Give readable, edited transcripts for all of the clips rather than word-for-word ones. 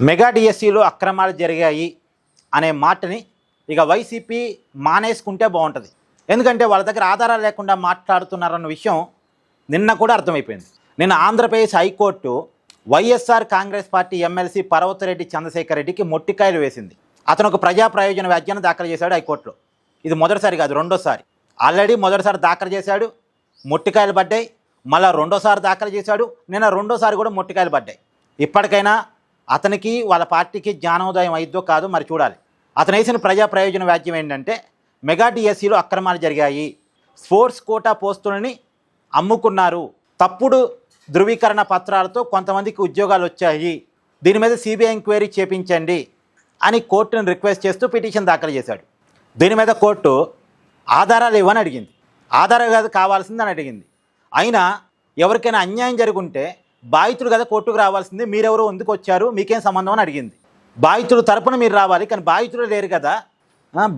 Mega డిఎస్సిలో అక్రమాలు జరిగాయి అనే మాటని ఇక వైసీపీ మానేసుకుంటే బాగుంటుంది. ఎందుకంటే వాళ్ళ దగ్గర ఆధారాలు లేకుండా మాట్లాడుతున్నారన్న విషయం నిన్న కూడా అర్థమైపోయింది. నిన్న Andhra Pradesh high court YSR Congress party MLC Parvathareddy Chandrasekhar రెడ్డికి మొట్టికాయలు వేసింది. అతను ఒక ప్రజా ప్రయోజన వ్యాజ్యాన్ని దాఖలు చేశాడు హైకోర్టులో. ఇది మొదటిసారి కాదు, రెండోసారి. ఆల్రెడీ మొదటిసారి దాఖలు చేశాడు, మొట్టికాయలు పడ్డాయి. మళ్ళీ రెండోసారి దాఖలు చేశాడు, నిన్న రెండోసారి కూడా మొట్టికాయలు పడ్డాయి. ఇప్పటికైనా అతనికి వాళ్ళ పార్టీకి జ్ఞానోదయం అయిద్దో కాదో మరి చూడాలి. అతను వేసిన ప్రజా ప్రయోజన వ్యాజ్యం ఏంటంటే మెగా డిఎస్సిలో అక్రమాలు జరిగాయి, స్పోర్ట్స్ కోటా పోస్టులని అమ్ముకున్నారు, తప్పుడు ధృవీకరణ పత్రాలతో కొంతమందికి ఉద్యోగాలు వచ్చాయి, దీని మీద సిబిఐ ఎంక్వైరీ చేపించండి అని కోర్టును రిక్వెస్ట్ చేస్తూ పిటిషన్ దాఖలు చేశాడు. దీని మీద కోర్టు ఆధారాలు ఇవ్వని అడిగింది, ఆధారాలు కావాల్సిందని అడిగింది. అయినా ఎవరికైనా అన్యాయం జరుగుంటే బాధితుడు కదా కోర్టుకు రావాల్సింది, మీరెవరో ఎందుకు వచ్చారు, మీకేం సంబంధం అని అడిగింది. బాధితుడు తరపున మీరు రావాలి, కానీ బాధితుడు లేరు కదా,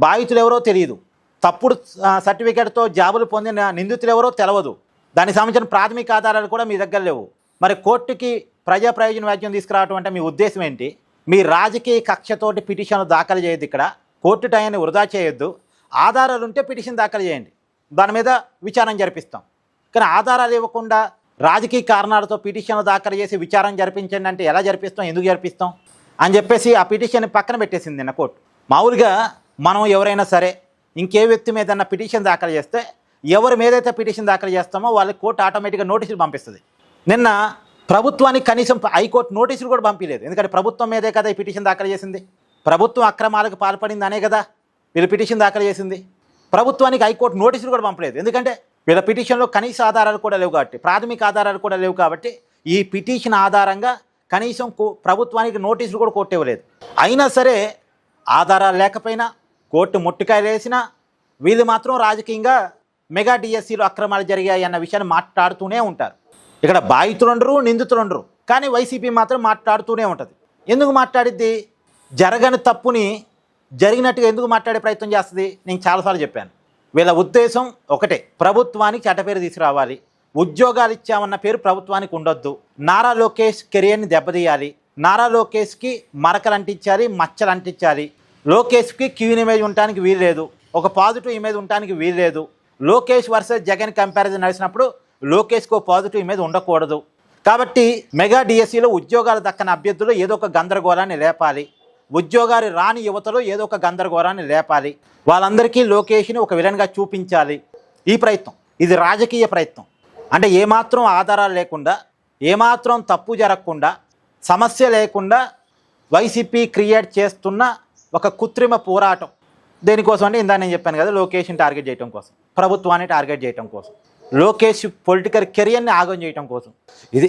బాధితులు ఎవరో తెలియదు, తప్పుడు సర్టిఫికేట్తో జాబులు పొందిన నిందితులు ఎవరో తెలియదు, దానికి సంబంధించిన ప్రాథమిక ఆధారాలు కూడా మీ దగ్గర లేవు. మరి కోర్టుకి ప్రజా ప్రయోజన వ్యాజ్యం తీసుకురావడం అంటే మీ ఉద్దేశం ఏంటి? మీ రాజకీయ కక్షతోటి పిటిషన్లు దాఖలు చేయొద్దు, ఇక్కడ కోర్టు టైంని వృధా చేయొద్దు. ఆధారాలు ఉంటే పిటిషన్ దాఖలు చేయండి, దాని మీద విచారణ జరిపిస్తాం. కానీ ఆధారాలు ఇవ్వకుండా రాజకీయ కారణాలతో పిటిషన్లు దాఖలు చేసి విచారణ జరిపించండి అంటే ఎలా జరిపిస్తాం, ఎందుకు జరిపిస్తాం అని చెప్పేసి ఆ పిటిషన్ పక్కన పెట్టేసింది నిన్న కోర్టు. మామూలుగా మనం ఎవరైనా సరే ఇంకే వ్యక్తి మీద పిటిషన్ దాఖలు చేస్తే ఎవరి మీదైతే పిటిషన్ దాఖలు చేస్తామో వాళ్ళకి కోర్టు ఆటోమేటిక్గా నోటీసులు పంపిస్తుంది. నిన్న ప్రభుత్వానికి కనీసం హైకోర్టు నోటీసులు కూడా పంపించలేదు. ఎందుకంటే ప్రభుత్వం మీదే కదా ఈ పిటిషన్ దాఖలు చేసింది, ప్రభుత్వం అక్రమాలకు పాల్పడింది అనే కదా వీళ్ళు పిటిషన్ దాఖలు చేసింది. ప్రభుత్వానికి హైకోర్టు నోటీసులు కూడా పంపలేదు, ఎందుకంటే వీళ్ళ పిటిషన్లో కనీస ఆధారాలు కూడా లేవు కాబట్టి, ప్రాథమిక ఆధారాలు కూడా లేవు కాబట్టి ఈ పిటిషన్ ఆధారంగా కనీసం ప్రభుత్వానికి నోటీసులు కూడా కోర్టు ఇవ్వలేదు. అయినా సరే ఆధారాలు లేకపోయినా కోర్టు మొట్టికాయలు వేసినా వీళ్ళు మాత్రం రాజకీయంగా మెగా డిఎస్సిలో అక్రమాలు జరిగాయి అన్న విషయాన్ని మాట్లాడుతూనే ఉంటారు. ఇక్కడ బాధితులు ఉండరు, నిందితులు ఉండరు, కానీ వైసీపీ మాత్రం మాట్లాడుతూనే ఉంటుంది. ఎందుకు మాట్లాడిద్ది? జరగని తప్పుని జరిగినట్టుగా ఎందుకు మాట్లాడే ప్రయత్నం చేస్తుంది? నేను చాలాసార్లు చెప్పాను, వీళ్ళ ఉద్దేశం ఒకటే, ప్రభుత్వానికి చెడ్డపేరు తీసుకురావాలి, ఉద్యోగాలు ఇచ్చామన్న పేరు ప్రభుత్వానికి ఉండొద్దు, నారా లోకేష్ కెరియర్ని దెబ్బతీయాలి, నారా లోకేష్కి మరకలు అంటించాలి, మచ్చలు అంటించాలి, లోకేష్కి క్యూన్ ఇమేజ్ ఉండడానికి వీల్లేదు, ఒక పాజిటివ్ ఇమేజ్ ఉండడానికి వీల్లేదు, లోకేష్ వర్సెస్ జగన్ కంపారిజన్ నడిచినప్పుడు లోకేష్కు పాజిటివ్ ఇమేజ్ ఉండకూడదు. కాబట్టి మెగా డిఎస్సిలో ఉద్యోగాలు దక్కని అభ్యర్థులు ఏదో ఒక గందరగోళాన్ని లేపాలి, ఉద్యోగాలు రాని యువతలో ఏదో ఒక గందరగోళాన్ని లేపాలి, వాళ్ళందరికీ లోకేష్ని ఒక విలన్గా చూపించాలి. ఈ ప్రయత్నం ఇది రాజకీయ ప్రయత్నం. అంటే ఏమాత్రం ఆధారాలు లేకుండా, ఏమాత్రం తప్పు జరగకుండా, సమస్య లేకుండా వైసీపీ క్రియేట్ చేస్తున్న ఒక కృత్రిమ పోరాటం. దేనికోసం అంటే ఇందా నేను చెప్పాను కదా, లోకేష్ని టార్గెట్ చేయడం కోసం, ప్రభుత్వాన్ని టార్గెట్ చేయడం కోసం, లోకేష్ పొలిటికల్ కెరియర్ని ఆగం చేయడం కోసం ఇది.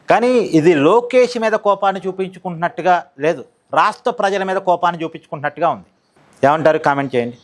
కానీ ఇది లోకేష్ మీద కోపాన్ని చూపించుకుంటున్నట్టుగా లేదు, రాష్ట్ర ప్రజల మీద కోపాన్ని చూపించుకుంటున్నట్టుగా ఉంది. ఏమంటారు? కామెంట్ చేయండి.